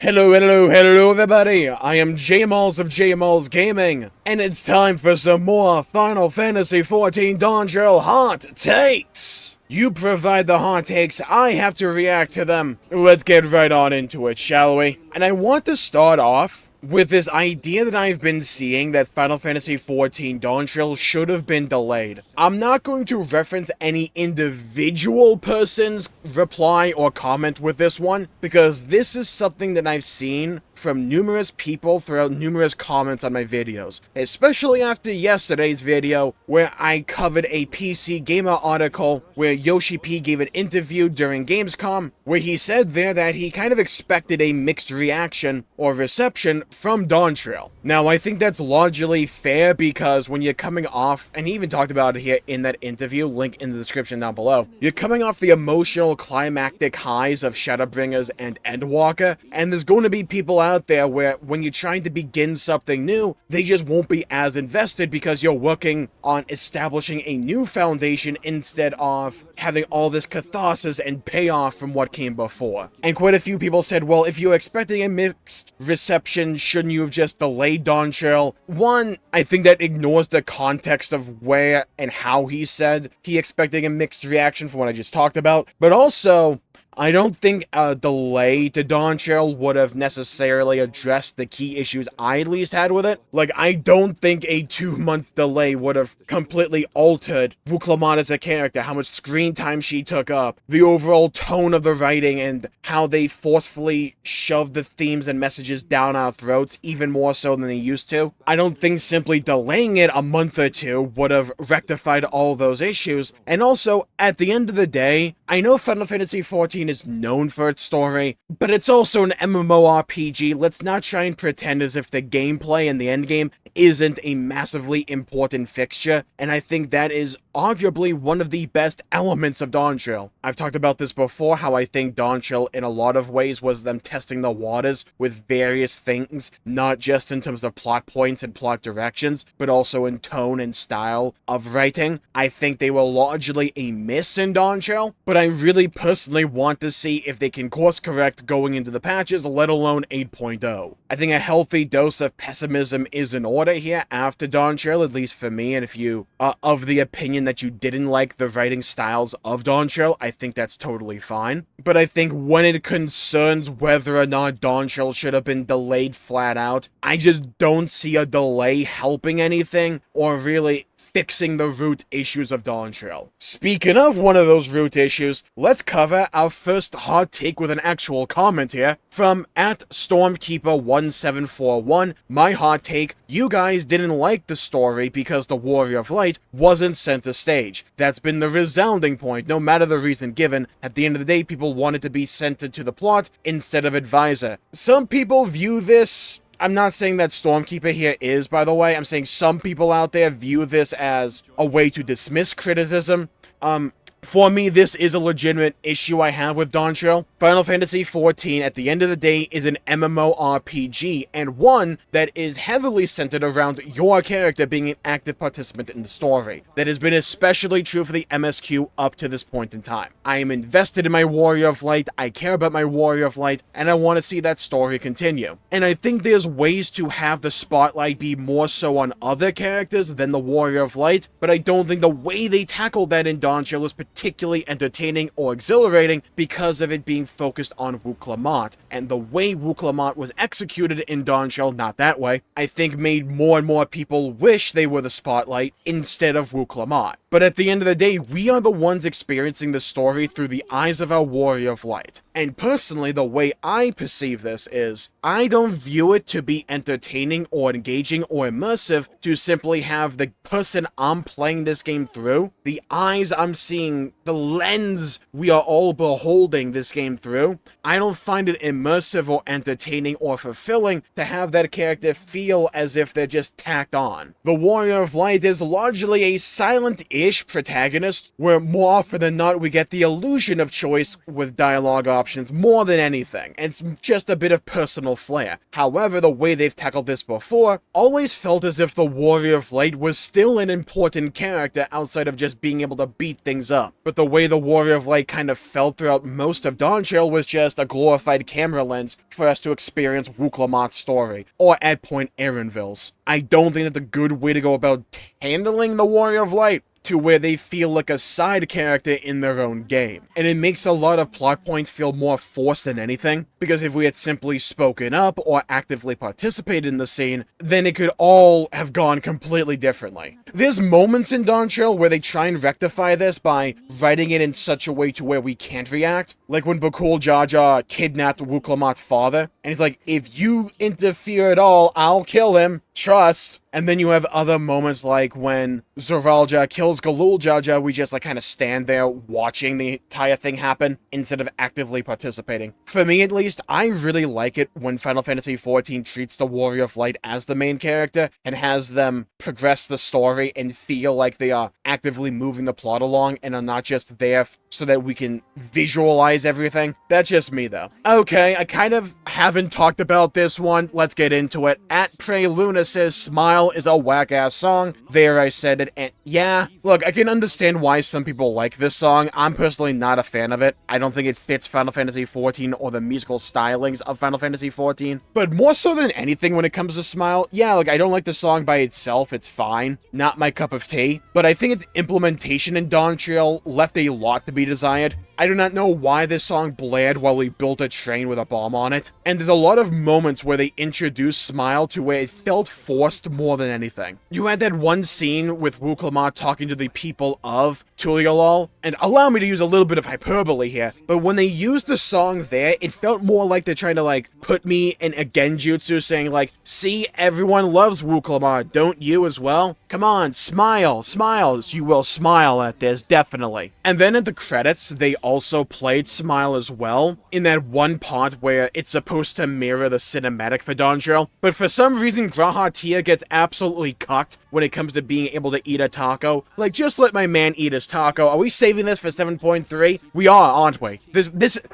Hello everybody, I am Jmulls of Jmulls Gaming, and it's time for some more Final Fantasy XIV Dawntrail Hot Takes! You provide the hot takes, I have to react to them. Let's get right on into it, shall we? And I want to start off with this idea that I've been seeing that Final Fantasy XIV Dawntrail should have been delayed. I'm not going to reference any individual person's reply or comment with this one, because this is something that I've seen from numerous people throughout numerous comments on my videos, especially after yesterday's video where I covered a PC Gamer article where Yoshi P gave an interview during Gamescom where he said there that he kind of expected a mixed reaction or reception from Dawntrail. Now, I think that's largely fair because when you're coming off, and he even talked about it here in that interview, link in the description down below, you're coming off the emotional climactic highs of Shadowbringers and Endwalker, and there's going to be people out there where when you're trying to begin something new, they just won't be as invested because you're working on establishing a new foundation instead of having all this catharsis and payoff from what came before. And quite a few people said, well, if you're expecting a mixed reception, shouldn't you have just delayed Dawntrail? One, I think that ignores the context of where and how he said he expecting a mixed reaction from what I just talked about, but also, I don't think a delay to Dawntrail would have necessarily addressed the key issues I at least had with it. Like, I don't think a 2-month delay would have completely altered Wuklamot as a character, how much screen time she took up, the overall tone of the writing, and how they forcefully shoved the themes and messages down our throats even more so than they used to. I don't think simply delaying it a month or two would have rectified all those issues. And also, at the end of the day, I know Final Fantasy XIV is known for its story, but it's also an MMORPG. Let's not try and pretend as if the gameplay and the endgame isn't a massively important fixture, and I think that is arguably one of the best elements of Dawntrail. I've talked about this before, how I think Dawntrail in a lot of ways was them testing the waters with various things, not just in terms of plot points and plot directions, but also in tone and style of writing. I think they were largely a miss in Dawntrail, but I really personally want to see if they can course correct going into the patches, let alone 8.0. I think a healthy dose of pessimism is in order here after Dawntrail, at least for me, and if you are of the opinion that you didn't like the writing styles of Dawntrail, I think that's totally fine. But I think when it concerns whether or not Dawntrail should have been delayed flat out, I just don't see a delay helping anything or really fixing the root issues of Dawntrail. Speaking of one of those root issues, let's cover our first hot take with an actual comment here from @Stormkeeper1741. My hot take: you guys didn't like the story because the Warrior of Light wasn't center stage. That's been the resounding point, no matter the reason given. At the end of the day, people wanted to be centered to the plot instead of advisor. Some people view this, I'm not saying that Stormkeeper here is, by the way. I'm saying some people out there view this as a way to dismiss criticism. For me, this is a legitimate issue I have with Dawntrail. Final Fantasy XIV, at the end of the day, is an MMORPG, and one that is heavily centered around your character being an active participant in the story. That has been especially true for the MSQ up to this point in time. I am invested in my Warrior of Light, I care about my Warrior of Light, and I want to see that story continue. And I think there's ways to have the spotlight be more so on other characters than the Warrior of Light, but I don't think the way they tackled that in Dawntrail is particularly entertaining or exhilarating because of it being focused on Wuklamot, and the way Wuklamot was executed in Dawntrail, not that way, I think made more and more people wish they were the spotlight instead of Wuklamot. But at the end of the day, we are the ones experiencing the story through the eyes of our Warrior of Light. And personally, the way I perceive this is, I don't view it to be entertaining or engaging or immersive to simply have the person I'm playing this game through, the eyes I'm seeing, the lens we are all beholding this game through. I don't find it immersive or entertaining or fulfilling to have that character feel as if they're just tacked on. The Warrior of Light is largely a silent-ish protagonist, where more often than not we get the illusion of choice with dialogue options options more than anything, and it's just a bit of personal flair. However, the way they've tackled this before always felt as if the Warrior of Light was still an important character outside of just being able to beat things up. But the way the Warrior of Light kind of felt throughout most of Dawntrail was just a glorified camera lens for us to experience Wuklamot's story, or at point Erinville's. I don't think that's a good way to go about handling the Warrior of Light, to where they feel like a side character in their own game. And it makes a lot of plot points feel more forced than anything, because if we had simply spoken up or actively participated in the scene, then it could all have gone completely differently. There's moments in Dawntrail where they try and rectify this by writing it in such a way to where we can't react, like when Bakul Jaja kidnapped Wuklamot's father, and he's like, if you interfere at all, I'll kill him, trust. And then you have other moments like when Zoralja kills Galul Jaja, we just like kind of stand there watching the entire thing happen instead of actively participating. For me at least, I really like it when Final Fantasy XIV treats the Warrior of Light as the main character and has them progress the story and feel like they are actively moving the plot along and are not just there so that we can visualize everything. That's just me though. Okay, I kind of haven't talked about this one. Let's get into it. At Prey Luna says, Smile is a whack-ass song. There I said it, and yeah. Look, I can understand why some people like this song. I'm personally not a fan of it. I don't think it fits Final Fantasy XIV or the musical stylings of Final Fantasy XIV. But more so than anything when it comes to Smile, yeah, like I don't like the song by itself, it's fine. Not my cup of tea. But I think its implementation in Dawntrail left a lot to be desired. I do not know why this song blared while we built a train with a bomb on it. And there's a lot of moments where they introduce Smile to where it felt forced more than anything. You had that one scene with Wuklamot talking to the people of Tuliolol, and allow me to use a little bit of hyperbole here, but when they used the song there, it felt more like they're trying to like put me in a genjutsu saying like, see, everyone loves Wuklamot, don't you as well? Come on, smile, smiles, you will smile at this, definitely. And then at the credits, they also played Smile as well, in that one part where it's supposed to mirror the cinematic for Dawntrail, but for some reason G'raha Tia gets absolutely cucked when it comes to being able to eat a taco. Like, just let my man eat his taco. Are we saving this for 7.3? We are, aren't we?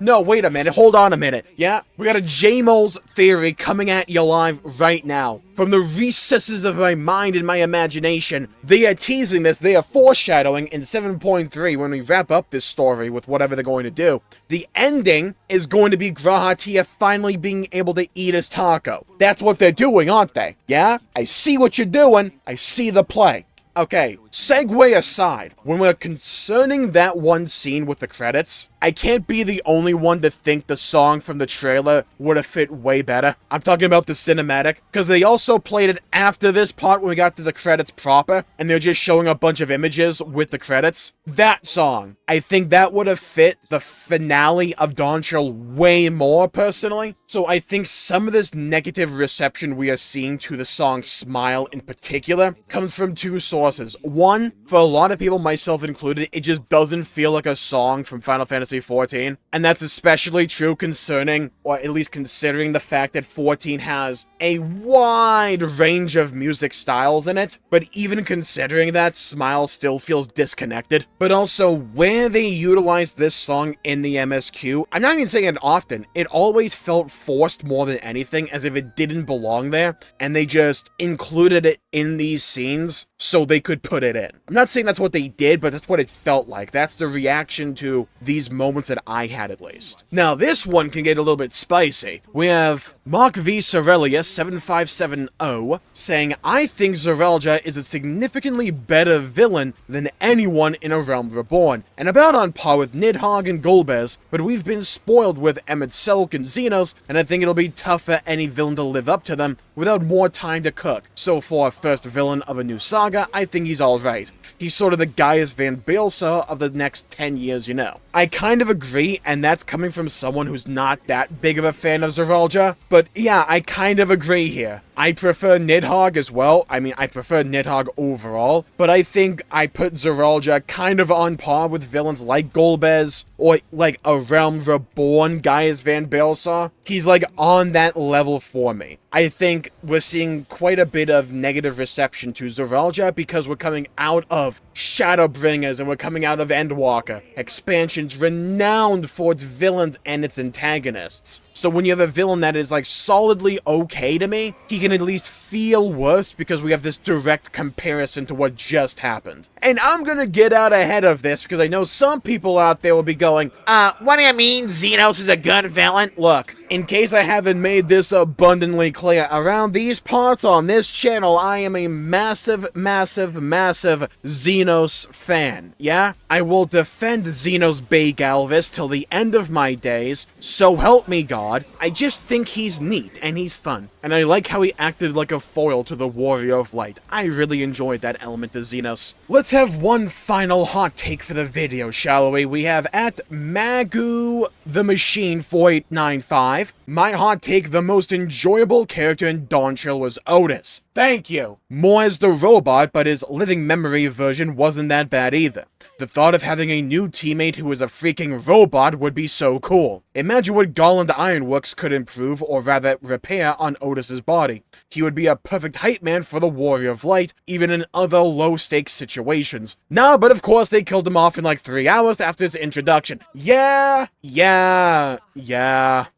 No, wait a minute, hold on a minute. Yeah, we got a Jmulls theory coming at you live right now. From the recesses of my mind and my imagination, they are teasing this, they are foreshadowing in 7.3 when we wrap up this story with whatever they're going to do. The ending is going to be G'raha Tia finally being able to eat his taco. That's what they're doing, aren't they? Yeah? I see what you're doing. I see the play. Okay, segue aside, when we're concerning that one scene with the credits, I can't be the only one to think the song from the trailer would have fit way better. I'm talking about the cinematic, because they also played it after this part when we got to the credits proper, and they're just showing a bunch of images with the credits. That song, I think that would have fit the finale of Dawntrail way more, personally. So I think some of this negative reception we are seeing to the song Smile in particular comes from two sources. One, for a lot of people, myself included, it just doesn't feel like a song from Final Fantasy XIV, and that's especially true concerning, or at least considering the fact that 14 has a wide range of music styles in it, but even considering that, Smile still feels disconnected. But also, where they utilize this song in the MSQ, I'm not even saying it often, it always felt forced more than anything, as if it didn't belong there, and they just included it in these scenes so they could put it in. I'm not saying that's what they did, but that's what it felt like. That's the reaction to these moments that I had, at least. Now, this one can get a little bit spicy. We have Mark V. Sorelius 7570 saying, I think Zoralja is a significantly better villain than anyone in A Realm Reborn, and about on par with Nidhogg and Golbez, but we've been spoiled with Emet-Selch and Xenos, and I think it'll be tough for any villain to live up to them without more time to cook. So for a first villain of a new saga, I think he's alright. He's sort of the Gaius Van Baelsar of the next 10 years, you know. I kind of agree, and that's coming from someone who's not that big of a fan of Zoralja, but yeah, I kind of agree here. I prefer Nidhogg as well. I mean, I prefer Nidhogg overall, but I think I put Zoralja kind of on par with villains like Golbez, or like A Realm Reborn Gaius Van Baelsar. He's like on that level for me. I think we're seeing quite a bit of negative reception to Zoralia because we're coming out of Shadowbringers and we're coming out of Endwalker, expansions renowned for its villains and its antagonists. So when you have a villain that is like solidly okay to me, he can at least feel worse because we have this direct comparison to what just happened. And I'm gonna get out ahead of this because I know some people out there will be going, what do you mean Xenos is a good villain? Look, in case I haven't made this abundantly clear, around these parts on this channel, I am a massive, massive, massive Xenos fan, yeah? I will defend Xenos Bay Galvis till the end of my days, so help me God. I just think he's neat, and he's fun, and I like how he acted like a foil to the Warrior of Light. I really enjoyed that element to Xenos. Let's have one final hot take for the video, shall we? We have at Magu the Machine 4895. My hot take, the most enjoyable character in Dawntrail was Otis. Thank you! More as the robot, but his living memory version wasn't that bad either. The thought of having a new teammate who is a freaking robot would be so cool. Imagine what Garland Ironworks could improve, or rather repair, on Otis's body. He would be a perfect hype man for the Warrior of Light, even in other low-stakes situations. Nah, but of course they killed him off in like 3 hours after his introduction. Yeah.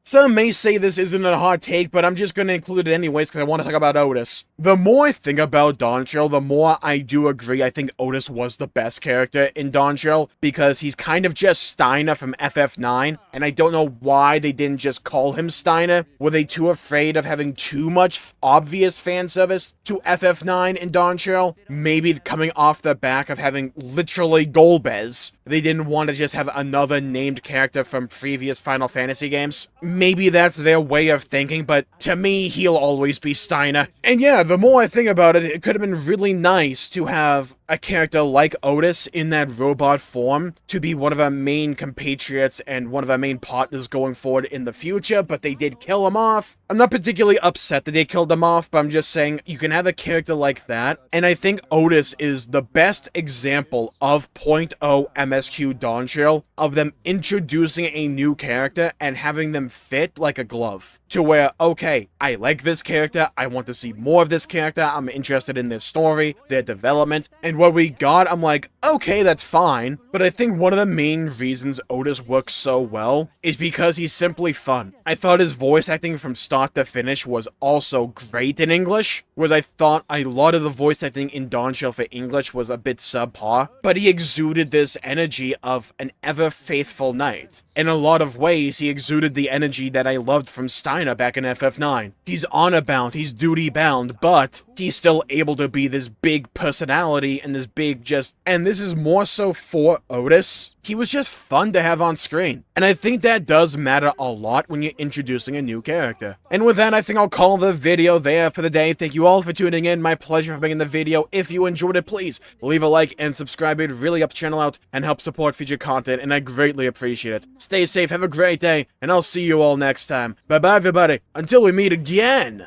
Some may say this isn't a hot take, but I'm just gonna include it anyways because I want to talk about Otis. The more I think about Dawntrail, the more I do agree I think Otis was the best character in Dawntrail because he's kind of just Steiner from FF9, and I don't know why they didn't just call him Steiner. Were they too afraid of having too much obvious fan service to FF9 in Dawntrail? Maybe coming off the back of having literally Golbez, they didn't want to just have another named character from previous Final Fantasy games. Maybe that's their way of thinking, but to me, he'll always be Steiner. And yeah, the more I think about it, it could have been really nice to have a character like Otis in that robot form to be one of our main compatriots and one of our main partners going forward in the future, but they did kill him off. I'm not particularly upset that they killed him off, but I'm just saying you can have a character like that, and I think Otis is the best example of 0.0 MSQ Dawntrail, of them introducing a new character and having them fit like a glove. To where, okay, I like this character, I want to see more of this character, I'm interested in their story, their development, and what we got, I'm like, okay, that's fine, but I think one of the main reasons Otis works so well is because he's simply fun. I thought his voice acting from start to finish was also great in English, whereas I thought a lot of the voice acting in Dawntrail for English was a bit subpar, but he exuded this energy of an ever-faithful knight. In a lot of ways, he exuded the energy that I loved from Steiner back in FF9. He's honor-bound, he's duty-bound, but he's still able to be this big personality and this big and this is more so for Otis. He was just fun to have on screen. And I think that does matter a lot when you're introducing a new character. And with that, I think I'll call the video there for the day. Thank you all for tuning in. My pleasure for making the video. If you enjoyed it, please leave a like and subscribe. It really helps the channel out and helps support future content, and I greatly appreciate it. Stay safe, have a great day, and I'll see you all next time. Bye-bye, everybody. Until we meet again.